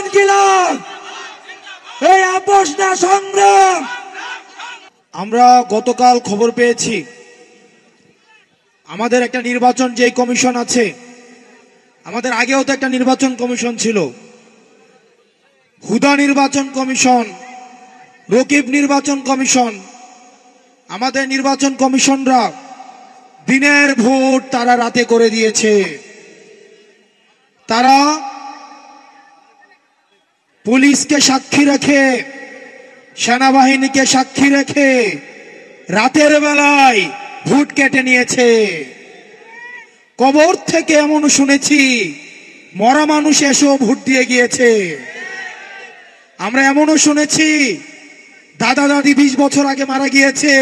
ইনকিলাব, এই আপোষ না সংগ্রাম। আমরা গতকাল খবর পেয়েছি আমাদের একটা নির্বাচন যে কমিশন আছে, আমাদের আগেও তো একটা নির্বাচন কমিশন ছিল, হুদা নির্বাচন কমিশন, রকিব নির্বাচন কমিশন। আমাদের নির্বাচন কমিশনরা দিনের ভোট তারা রাতে করে দিয়েছে। তারা পুলিশকে সাক্ষী রেখে, সেনাবাহিনীকে সাক্ষী রেখে রাতের বেলায় ভোট কেটে নিয়েছে। কবর থেকে এমন শুনেছি মরা মানুষ এসেও ভোট দিয়ে গিয়েছে। আমরা এমনও শুনেছি দাদা দাদি 20 বছর আগে মারা গিয়েছে,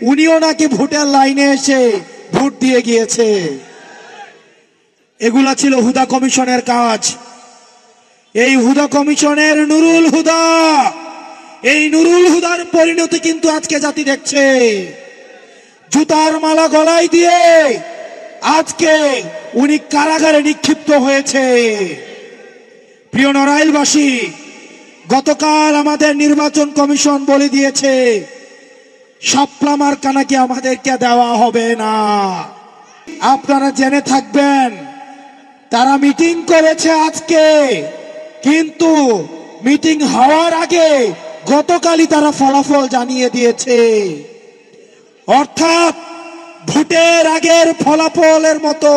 উনিও নাকি ভোটের লাইনে এসে ভোট দিয়ে গিয়েছে। এগুলা ছিল হুদা কমিশনের কাজ। এই হুদা কমিশনের নুরুল হুদা, এই নুরুল হুদার পরিণতি কিন্তু আজকে জাতি দেখছে। জুতার মালা গলায় দিয়ে আজকে উনি কারাগারে নিক্ষিপ্ত হয়েছে। প্রিয় নড়াইলবাসী, গতকাল আমাদের নির্বাচন কমিশন বলে দিয়েছে শাপলা মার্কা নাকি আমাদেরকে দেওয়া হবে না। আপনারা জেনে থাকবেন তারা মিটিং করেছে আজকে, কিন্তু মিটিং হওয়ার আগে গতকালই তারা ফলাফল জানিয়ে দিয়েছে। অর্থাৎ ভোটের আগের ফলাফলের মতো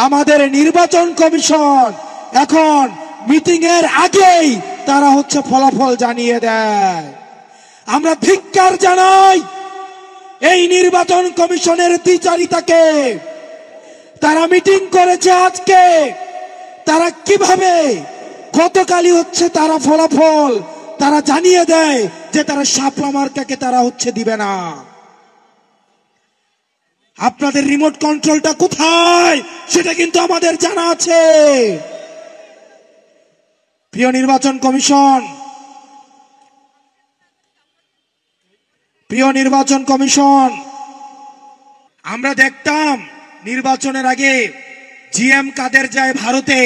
আমাদের নির্বাচন কমিশন এখন মিটিং এর আগেই তারা ফলাফল জানিয়ে দেয়। আমরা ধিক্কার জানাই এই নির্বাচন কমিশনের দ্বিচারিতাকে। তারা মিটিং করেছে আজকে, তারা কিভাবে গতকালই তারা ফলাফল তারা জানিয়ে দেয় যে তারা শাপলা মার্কাকে তারা দিবে না। আপনাদের রিমোট কন্ট্রোলটা কোথায় সেটা কিন্তু আমাদের জানা আছে। প্রিয় নির্বাচন কমিশন, প্রিয় নির্বাচন কমিশন, আমরা দেখতাম নির্বাচনের আগে জিএম কাদের যায় ভারতে,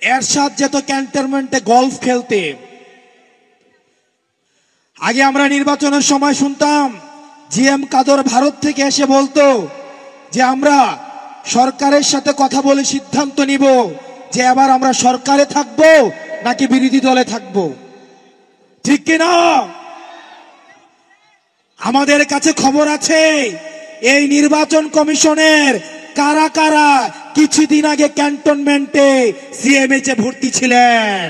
এরশাদ যেত ক্যান্টনমেন্টে গলফ খেলতে। আগে আমরা নির্বাচনের সময় শুনতাম জিএম কাদের ভারত থেকে এসে বলতো যে আমরা সরকারের সাথে কথা বলে সিদ্ধান্ত নিব যে এবার আমরা সরকারে থাকব নাকি বিরোধী দলে থাকব। ঠিক কিনা? আমাদের কাছে খবর আছে এই নির্বাচন কমিশনের কারা কারা কিছুদিন আগে ক্যান্টনমেন্টে সিএমএইচে ভর্তি ছিলেন।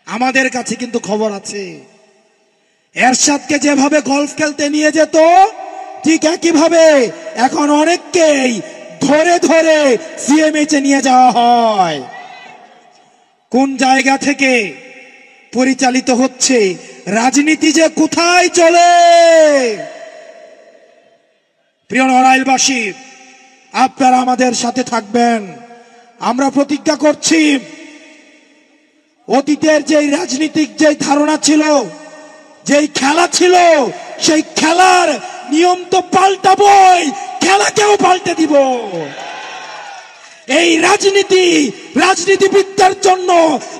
আমাদের কাছে কিন্তু খবর আছে। এরশাদকে যেভাবে গলফ খেলতে নিয়ে যেত, ঠিক একইভাবে এখন অনেককেই ধরে ধরে সিএমএইচে নিয়ে যাওয়া হয়। কোন জায়গা থেকে পরিচালিত হচ্ছে রাজনীতি যে কোথায় চলে। প্রিয় নড়াইলবাসী, আপনারা আমাদের সাথে থাকবেন। আমরা প্রতিজ্ঞা করছি অতীতের যে রাজনীতিক যে ধারণা ছিল, যেই খেলা ছিল, সেই খেলার নিয়ম তো পাল্টাবই, খেলাকেও পাল্টে দিব। এই রাজনীতিবিদদের জন্য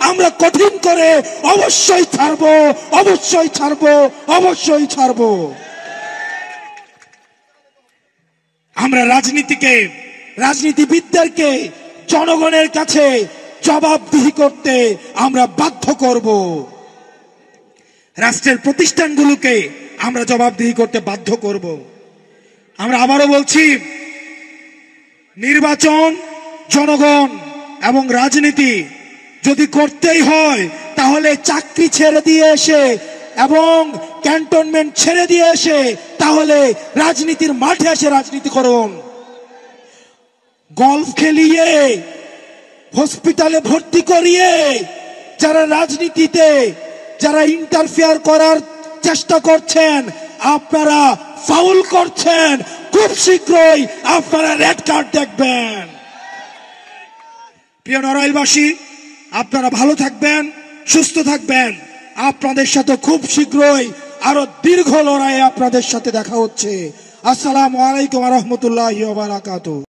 আমরা কঠিন করে অবশ্যই ছাড়বো, অবশ্যই ছাড়বো, অবশ্যই ছাড়বো। আমরা রাজনীতিবিদদেরকে জনগণের কাছে জবাবদিহি করতে আমরা বাধ্য করব। রাষ্ট্রের প্রতিষ্ঠানগুলোকে আমরা জবাবদিহি করতে বাধ্য করব। আমরা আবারও বলছি, নির্বাচন, জনগণ এবং রাজনীতি যদি করতেই হয় তাহলে চাকরি ছেড়ে দিয়ে এসে এবং ক্যান্টনমেন্ট ছেড়ে দিয়ে এসে তাহলে রাজনীতির মাঠে এসে রাজনীতি করুন। গলফ খেলিয়ে, হসপিটালে ভর্তি করিয়ে যারা রাজনীতিতে যারা ইন্টারফেয়ার করার চেষ্টা করছেন, আপনারা ফাউল করছেন। খুব শীঘ্রই আপনারা রেড কার্ড দেখবেন। প্রিয় নড়াইলবাসী, আপনারা ভালো থাকবেন, সুস্থ থাকবেন। আপনাদের সাথে খুব শীঘ্রই আরো দীর্ঘ লড়াইয়ে আপনাদের সাথে দেখা হচ্ছে। আসসালামু আলাইকুম ওয়া রাহমাতুল্লাহি ওয়া বারাকাতুহু।